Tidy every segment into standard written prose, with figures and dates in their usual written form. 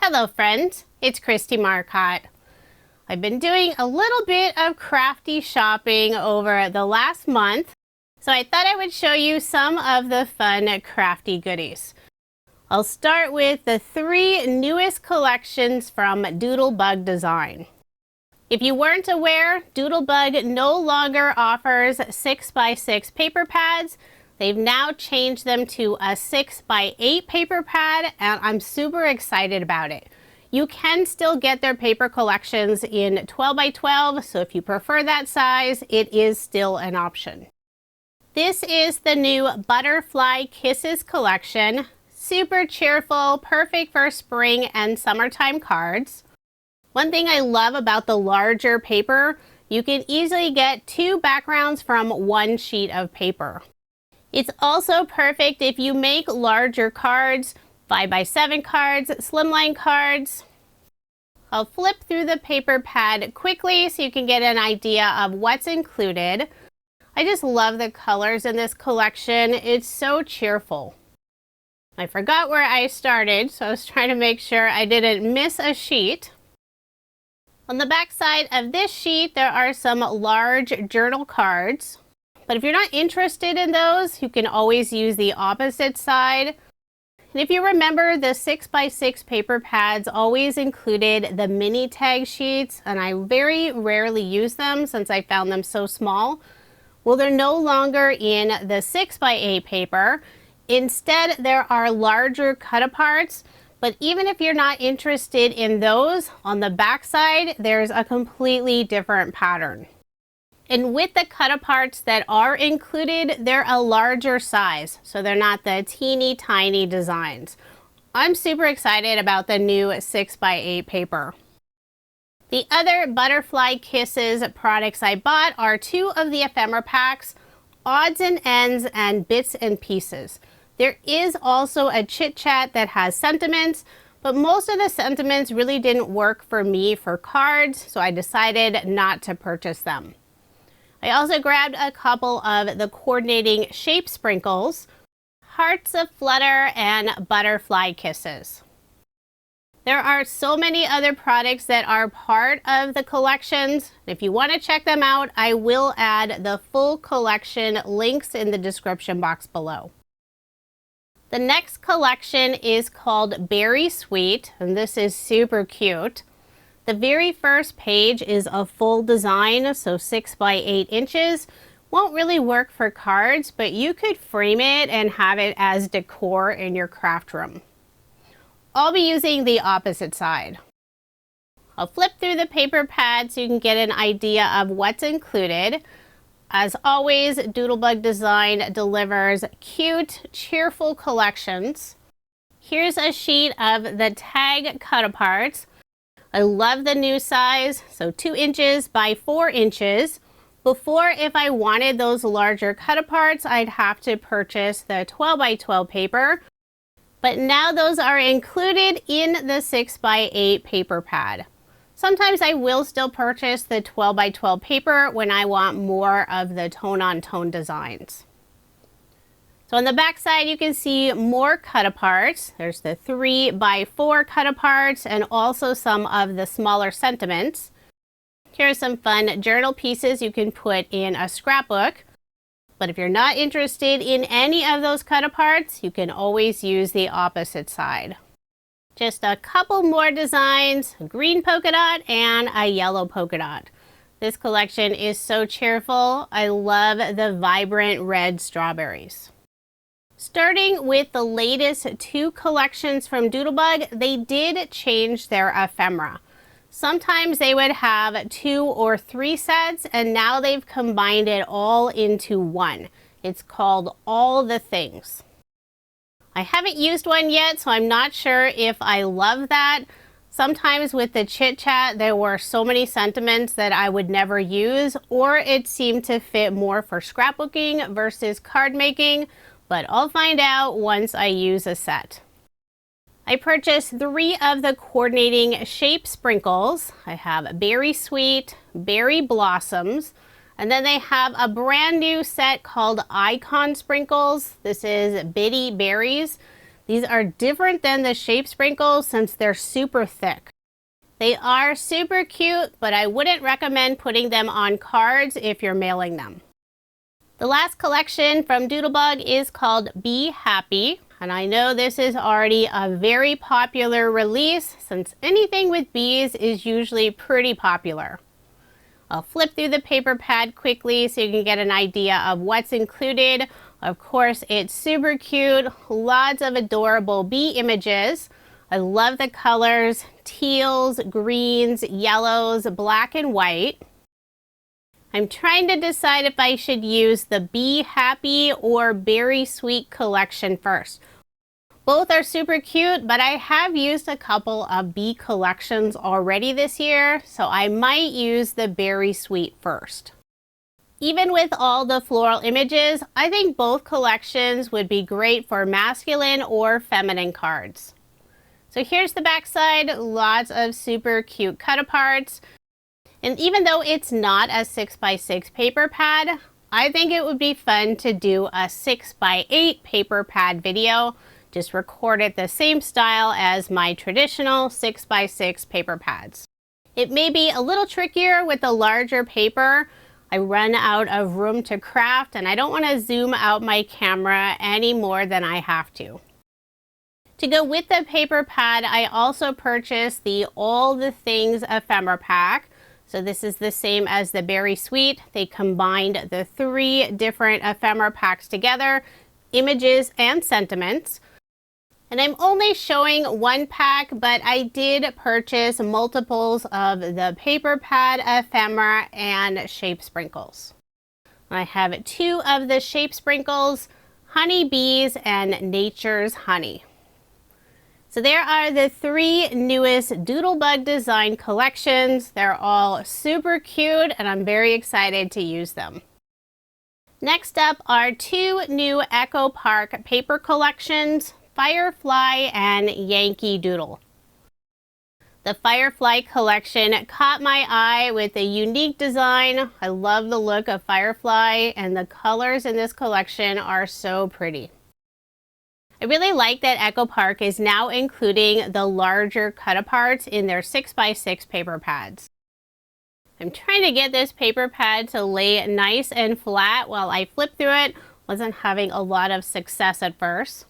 Hello friends, it's Kristie Marcotte. I've been doing a little bit of crafty shopping over the last month, so I thought I would show you some of the fun crafty goodies. I'll start with the 3 newest collections from Doodlebug Design. If you weren't aware, Doodlebug no longer offers 6x6 paper pads. They've now changed them to a 6x8 paper pad, and I'm super excited about it. You can still get their paper collections in 12x12, so if you prefer that size, it is still an option. This is the new Butterfly Kisses collection. Super cheerful, perfect for spring and summertime cards. One thing I love about the larger paper, you can easily get 2 backgrounds from 1 sheet of paper. It's also perfect if you make larger cards, 5x7 cards, slimline cards. I'll flip through the paper pad quickly so you can get an idea of what's included. I just love the colors in this collection. It's so cheerful. I forgot where I started, so I was trying to make sure I didn't miss a sheet. On the back side of this sheet, there are some large journal cards. But if you're not interested in those, you can always use the opposite side. And if you remember, the 6x6 paper pads always included the mini tag sheets, and I very rarely use them since I found them so small. Well, they're no longer in the 6x8 paper. Instead, there are larger cut-aparts. But even if you're not interested in those, on the back side, there's a completely different pattern. And with the cut-aparts that are included, they're a larger size, so they're not the teeny tiny designs. I'm super excited about the new 6x8 paper. The other Butterfly Kisses products I bought are 2 of the ephemera packs, Odds and Ends and Bits and Pieces. There is also a Chit Chat that has sentiments, but most of the sentiments really didn't work for me for cards, so I decided not to purchase them. I also grabbed a couple of the coordinating shape sprinkles, Hearts of Flutter, and Butterfly Kisses. There are so many other products that are part of the collections. If you want to check them out, I will add the full collection links in the description box below. The next collection is called Berry Sweet, and this is super cute. The very first page is a full design, so 6x8 inches. Won't really work for cards, but you could frame it and have it as decor in your craft room. I'll be using the opposite side. I'll flip through the paper pad so you can get an idea of what's included. As always, Doodlebug Design delivers cute, cheerful collections. Here's a sheet of the tag cut-aparts. I love the new size, so 2 inches by 4 inches. Before, if I wanted those larger cut-aparts, I'd have to purchase the 12x12 paper. But now those are included in the 6x8 paper pad. Sometimes I will still purchase the 12x12 paper when I want more of the tone-on-tone designs. So on the back side, you can see more cut-aparts. There's the 3x4 cut-aparts and also some of the smaller sentiments. Here are some fun journal pieces you can put in a scrapbook. But if you're not interested in any of those cut-aparts, you can always use the opposite side. Just a couple more designs, a green polka dot and a yellow polka dot. This collection is so cheerful. I love the vibrant red strawberries. Starting with the latest 2 collections from Doodlebug, they did change their ephemera. Sometimes they would have 2 or 3 sets, and now they've combined it all into one. It's called All the Things. I haven't used one yet, so I'm not sure if I love that. Sometimes with the Chit Chat, there were so many sentiments that I would never use, or it seemed to fit more for scrapbooking versus card making. But I'll find out once I use a set. I purchased 3 of the coordinating shape sprinkles. I have Berry Sweet, Berry Blossoms, and then they have a brand new set called Icon Sprinkles. This is Bitty Berries. These are different than the shape sprinkles since they're super thick. They are super cute, but I wouldn't recommend putting them on cards if you're mailing them. The last collection from Doodlebug is called Be Happy, and I know this is already a very popular release since anything with bees is usually pretty popular. I'll flip through the paper pad quickly so you can get an idea of what's included. Of course, it's super cute, lots of adorable bee images. I love the colors, teals, greens, yellows, black and white. I'm trying to decide if I should use the Be Happy or Berry Sweet collection first. Both are super cute, but I have used a couple of bee collections already this year, so I might use the Berry Sweet first. Even with all the floral images, I think both collections would be great for masculine or feminine cards. So here's the back side, lots of super cute cut-aparts. And even though it's not a 6x6 paper pad, I think it would be fun to do a 6x8 paper pad video. Just record it the same style as my traditional 6x6 paper pads. It may be a little trickier with the larger paper. I run out of room to craft and I don't want to zoom out my camera any more than I have to. To go with the paper pad, I also purchased the All the Things ephemera pack. So this is the same as the Berry Sweet. They combined the 3 different ephemera packs together, images and sentiments. And I'm only showing one pack, but I did purchase multiples of the paper pad ephemera and shape sprinkles. I have 2 of the shape sprinkles, Honey Bees and Nature's Honey. So there are the 3 newest Doodlebug design collections. They're all super cute and I'm very excited to use them. Next up are 2 new Echo Park paper collections, Firefly and Yankee Doodle. The Firefly collection caught my eye with a unique design. I love the look of Firefly and the colors in this collection are so pretty. I really like that Echo Park is now including the larger cut-aparts in their 6x6 paper pads. I'm trying to get this paper pad to lay nice and flat while I flip through it. Wasn't having a lot of success at first.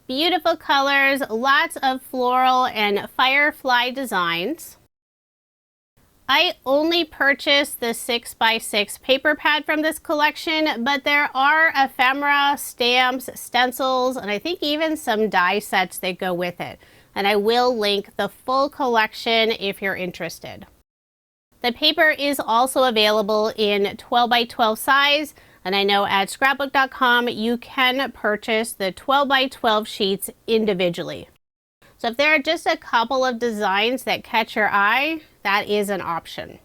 Beautiful colors, lots of floral and firefly designs. I only purchased the 6x6 paper pad from this collection, but there are ephemera, stamps, stencils, and I think even some die sets that go with it. And I will link the full collection if you're interested. The paper is also available in 12x12 size, and I know at scrapbook.com you can purchase the 12x12 sheets individually. So if there are just a couple of designs that catch your eye, that is an option.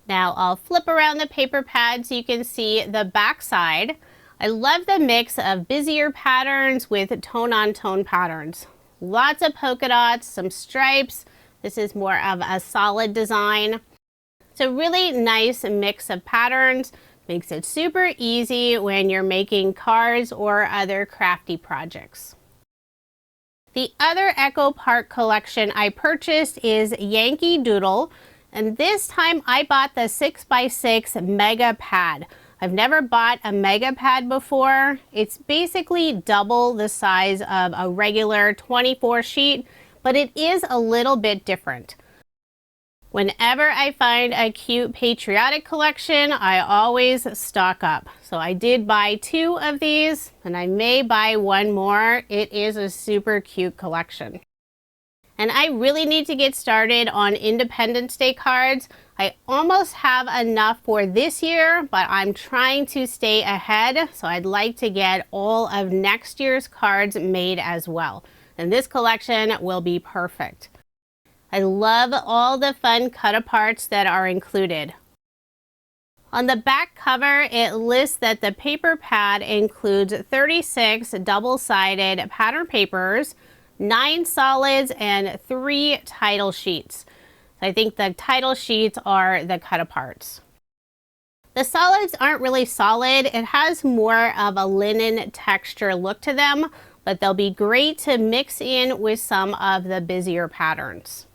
Now I'll flip around the paper pad so you can see the back side. I love the mix of busier patterns with tone-on-tone patterns. Lots of polka dots, some stripes. This is more of a solid design. It's a really nice mix of patterns. Makes it super easy when you're making cards or other crafty projects. The other Echo Park collection I purchased is Yankee Doodle, and this time I bought the 6x6 Mega Pad. I've never bought a Mega Pad before. It's basically double the size of a regular 24 sheet, but it is a little bit different. Whenever I find a cute patriotic collection, I always stock up. So I did buy 2 of these, and I may buy 1 more. It is a super cute collection. And I really need to get started on Independence Day cards. I almost have enough for this year, but I'm trying to stay ahead. So I'd like to get all of next year's cards made as well. And this collection will be perfect. I love all the fun cut-aparts that are included. On the back cover, it lists that the paper pad includes 36 double-sided pattern papers, 9 solids, and 3 title sheets. I think the title sheets are the cut-aparts. The solids aren't really solid. It has more of a linen texture look to them, but they'll be great to mix in with some of the busier patterns.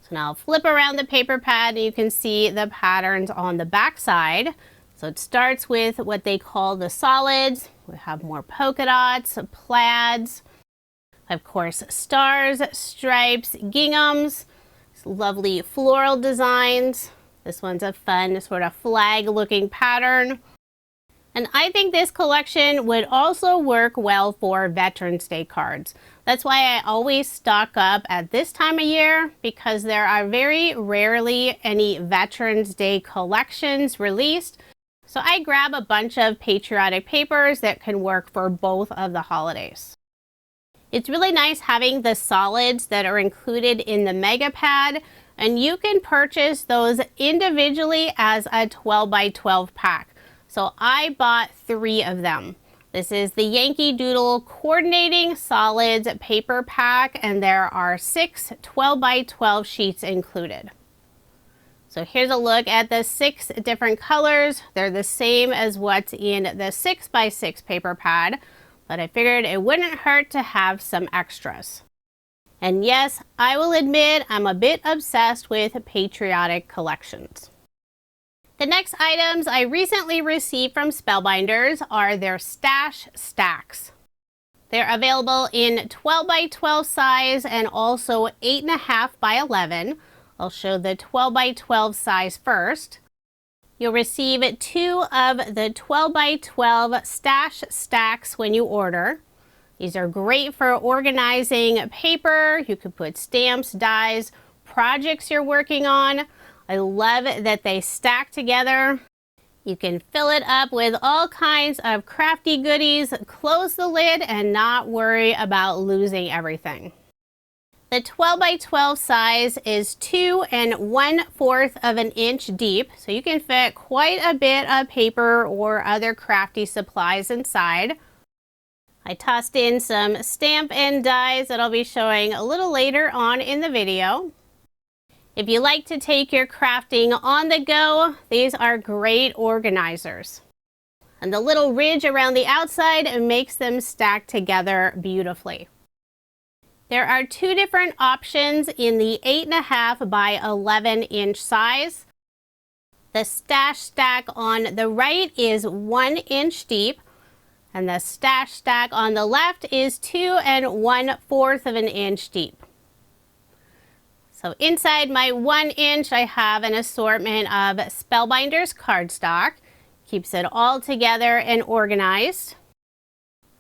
So now I'll flip around the paper pad and you can see the patterns on the back side. So it starts with what they call the solids. We have more polka dots, plaids, of course, stars, stripes, ginghams, lovely floral designs. This one's a fun sort of flag looking pattern. And I think this collection would also work well for Veterans Day cards. That's why I always stock up at this time of year, because there are very rarely any Veterans Day collections released. So I grab a bunch of patriotic papers that can work for both of the holidays. It's really nice having the solids that are included in the mega pad, and you can purchase those individually as a 12 by 12 pack. So I bought 3 of them. This is the Yankee Doodle Coordinating Solids paper pack, and there are 6 12 by 12 sheets included. So here's a look at the 6 different colors. They're the same as what's in the 6 by 6 paper pad, but I figured it wouldn't hurt to have some extras. And yes, I will admit I'm a bit obsessed with patriotic collections. The next items I recently received from Spellbinders are their Stash Stacks. They're available in 12 by 12 size and also 8.5 by 11. I'll show the 12 by 12 size first. You'll receive 2 of the 12 by 12 Stash Stacks when you order. These are great for organizing paper. You could put stamps, dies, projects you're working on. I love that they stack together. You can fill it up with all kinds of crafty goodies, close the lid, and not worry about losing everything. The 12 by 12 size is 2 1/4 of an inch deep, so you can fit quite a bit of paper or other crafty supplies inside. I tossed in some stamp and dies that I'll be showing a little later on in the video. If you like to take your crafting on the go, these are great organizers. And the little ridge around the outside makes them stack together beautifully. There are 2 different options in the 8.5 by 11 inch size. The Stash Stack on the right is 1 inch deep, and the Stash Stack on the left is 2 1/4 of an inch deep. So inside my 1 inch, I have an assortment of Spellbinders cardstock. Keeps it all together and organized.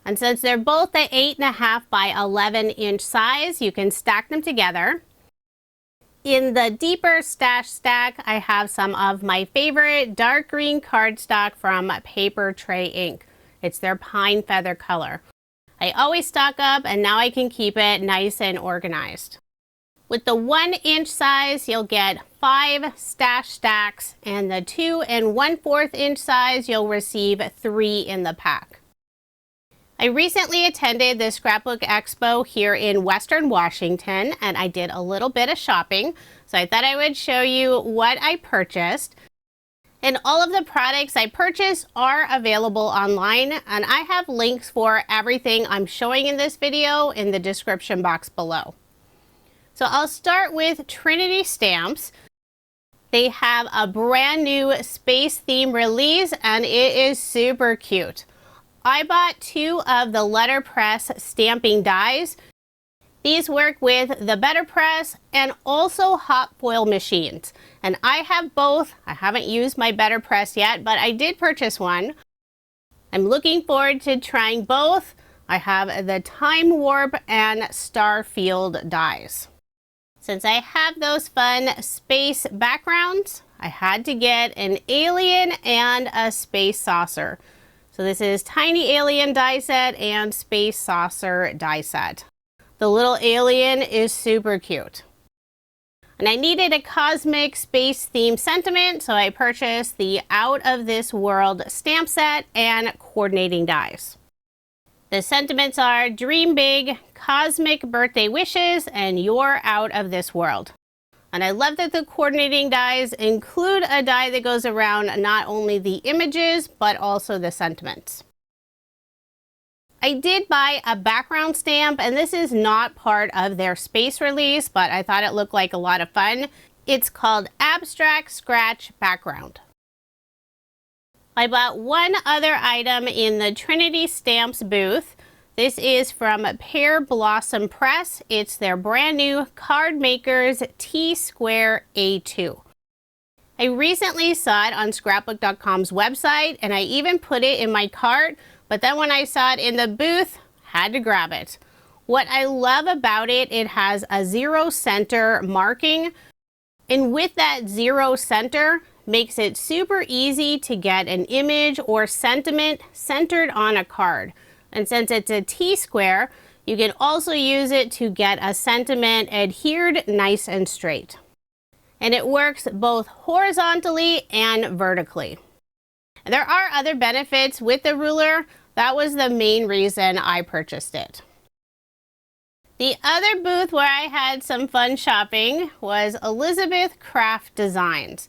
And since they're both the 8.5 by 11 inch size, you can stack them together. In the deeper Stash Stack, I have some of my favorite dark green cardstock from Paper Tray Ink. It's their pine feather color. I always stock up, and now I can keep it nice and organized. With the 1 inch size, you'll get 5 Stash Stacks, and the 2 1/4 inch size, you'll receive 3 in the pack. I recently attended the Scrapbook Expo here in Western Washington, and I did a little bit of shopping, so I thought I would show you what I purchased. And all of the products I purchased are available online, and I have links for everything I'm showing in this video in the description box below. So I'll start with Trinity Stamps. They have a brand new space theme release, and it is super cute. I bought 2 of the Letterpress stamping dies. These work with the Letterpress and also hot foil machines. And I have both. I haven't used my Letterpress yet, but I did purchase one. I'm looking forward to trying both. I have the Time Warp and Starfield dies. Since I have those fun space backgrounds, I had to get an alien and a space saucer. So this is Tiny Alien die set and Space Saucer die set. The little alien is super cute. And I needed a cosmic space theme sentiment, so I purchased the Out of This World stamp set and coordinating dies. The sentiments are dream big, cosmic birthday wishes, and you're out of this world. And I love that the coordinating dies include a die that goes around not only the images, but also the sentiments. I did buy a background stamp, and this is not part of their space release, but I thought it looked like a lot of fun. It's called Abstract Scratch Background. I bought one other item in the Trinity Stamps booth. This is from Pear Blossom Press. It's their brand new Cardmaker's T-Square A2. I recently saw it on scrapbook.com's website, and I even put it in my cart, but then when I saw it in the booth, had to grab it. What I love about it, it has a 0 center marking, and with that 0 center, makes it super easy to get an image or sentiment centered on a card. And since it's a T-square, you can also use it to get a sentiment adhered nice and straight. And it works both horizontally and vertically. There are other benefits with the ruler. That was the main reason I purchased it. The other booth where I had some fun shopping was Elizabeth Craft Designs.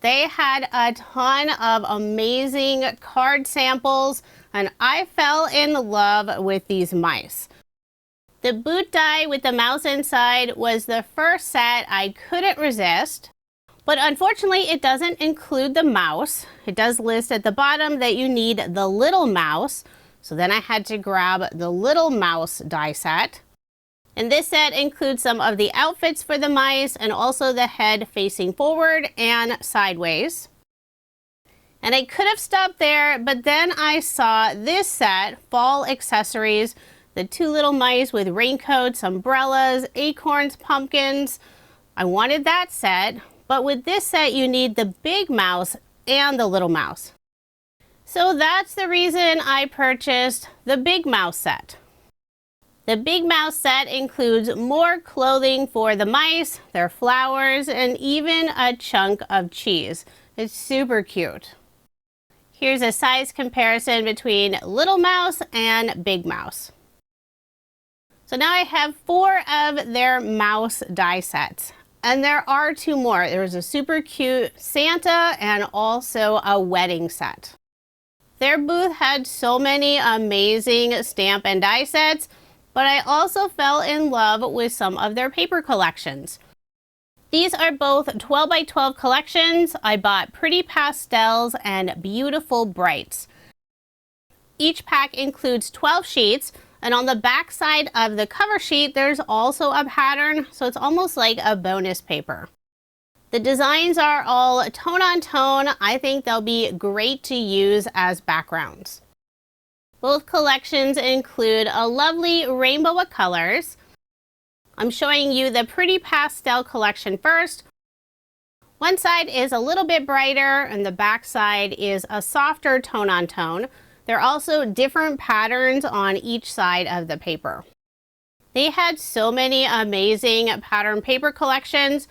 They had a ton of amazing card samples, and I fell in love with these mice. The boot die with the mouse inside was the first set I couldn't resist, but unfortunately it doesn't include the mouse. It does list at the bottom that you need the little mouse, so then I had to grab the little mouse die set. And this set includes some of the outfits for the mice and also the head facing forward and sideways. And I could have stopped there, but then I saw this set, Fall Accessories, the 2 little mice with raincoats, umbrellas, acorns, pumpkins. I wanted that set, but with this set you need the big mouse and the little mouse. So that's the reason I purchased the big mouse set. The big mouse set includes more clothing for the mice, their flowers, and even a chunk of cheese. It's super cute. Here's a size comparison between little mouse and big mouse. So now I have 4 of their mouse die sets. And there are 2 more. There's a super cute Santa and also a wedding set. Their booth had so many amazing stamp and die sets, but I also fell in love with some of their paper collections. These are both 12 by 12 collections. I bought Pretty Pastels and Beautiful Brights. Each pack includes 12 sheets, and on the back side of the cover sheet, there's also a pattern, so it's almost like a bonus paper. The designs are all tone on tone. I think they'll be great to use as backgrounds. Both collections include a lovely rainbow of colors. I'm showing you the Pretty Pastel collection first. One side is a little bit brighter and the back side is a softer tone on tone. There are also different patterns on each side of the paper. They had so many amazing pattern paper collections.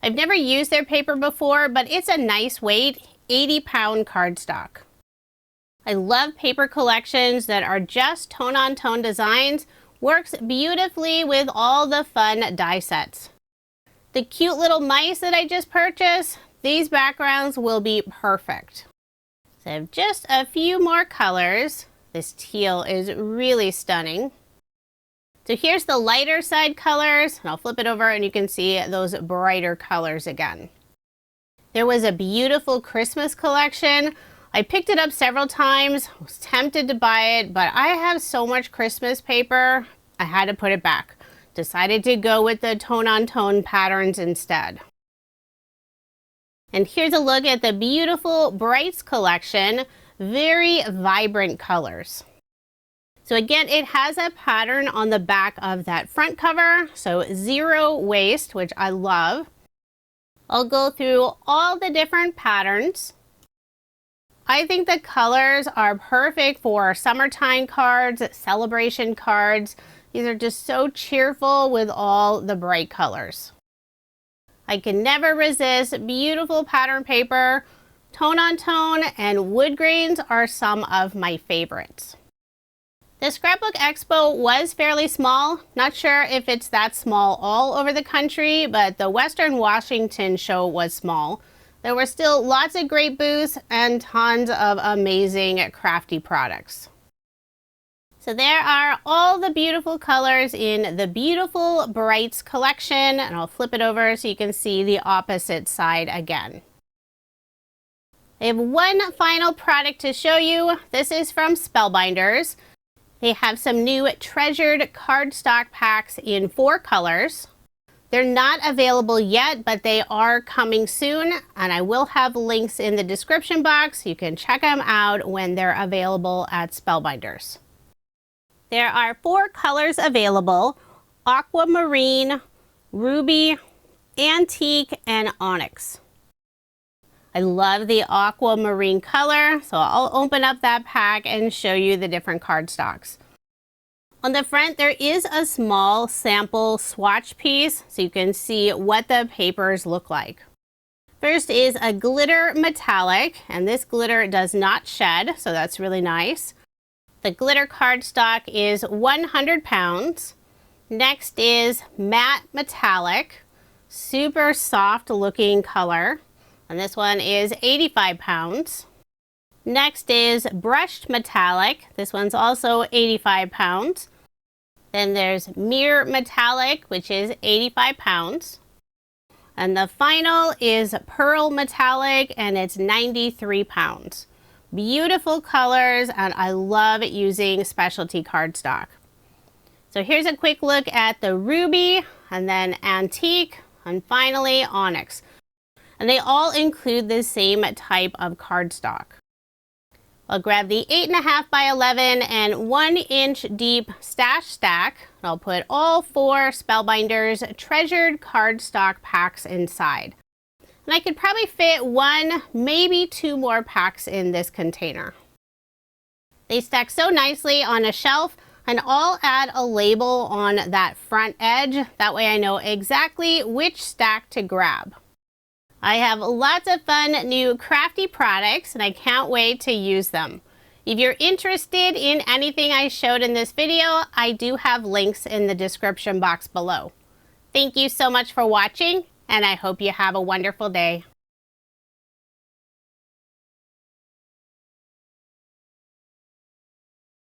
I've never used their paper before, but it's a nice weight, 80-pound cardstock. I love paper collections that are just tone-on-tone designs. Works beautifully with all the fun die sets. The cute little mice that I just purchased, these backgrounds will be perfect. So I have just a few more colors. This teal is really stunning. So here's the lighter side colors, and I'll flip it over and you can see those brighter colors again. There was a beautiful Christmas collection. I picked it up several times, was tempted to buy it, but I have so much Christmas paper, I had to put it back. Decided to go with the tone-on-tone patterns instead. And here's a look at the beautiful Brights collection, very vibrant colors. So again, it has a pattern on the back of that front cover, so 0 waste, which I love. I'll go through all the different patterns. I think the colors are perfect for summertime cards, celebration cards. These are just so cheerful with all the bright colors. I can never resist beautiful pattern paper. Tone on tone and wood grains are some of my favorites. The Scrapbook Expo was fairly small. Not sure if it's that small all over the country, but the Western Washington show was small. There were still lots of great booths and tons of amazing crafty products. So there are all the beautiful colors in the Beautiful Brights collection, and I'll flip it over so you can see the opposite side again. I have one final product to show you. This is from Spellbinders. They have some new treasured cardstock packs in 4 colors. They're not available yet, but they are coming soon, and I will have links in the description box. You can check them out when they're available at Spellbinders. There are 4 colors available: Aquamarine, Ruby, Antique, and Onyx. I love the Aquamarine color, so I'll open up that pack and show you the different cardstocks. On the front, there is a small sample swatch piece, so you can see what the papers look like. First is a glitter metallic, and this glitter does not shed, so that's really nice. The glitter cardstock is 100 pounds. Next is matte metallic, super soft looking color, and this one is 85 pounds. Next is brushed metallic. This one's also 85 pounds. Then there's mirror metallic, which is 85 pounds. And the final is pearl metallic, and it's 93 pounds. Beautiful colors, and I love using specialty cardstock. So here's a quick look at the Ruby, and then Antique, and finally Onyx. And they all include the same type of cardstock. I'll grab the 8.5 by 11 and 1 inch deep stash stack. I'll put all 4 Spellbinders treasured cardstock packs inside. And I could probably fit 1, maybe 2 more packs in this container. They stack so nicely on a shelf, and I'll add a label on that front edge. That way I know exactly which stack to grab. I have lots of fun new crafty products, and I can't wait to use them. If you're interested in anything I showed in this video, I do have links in the description box below. Thank you so much for watching, and I hope you have a wonderful day.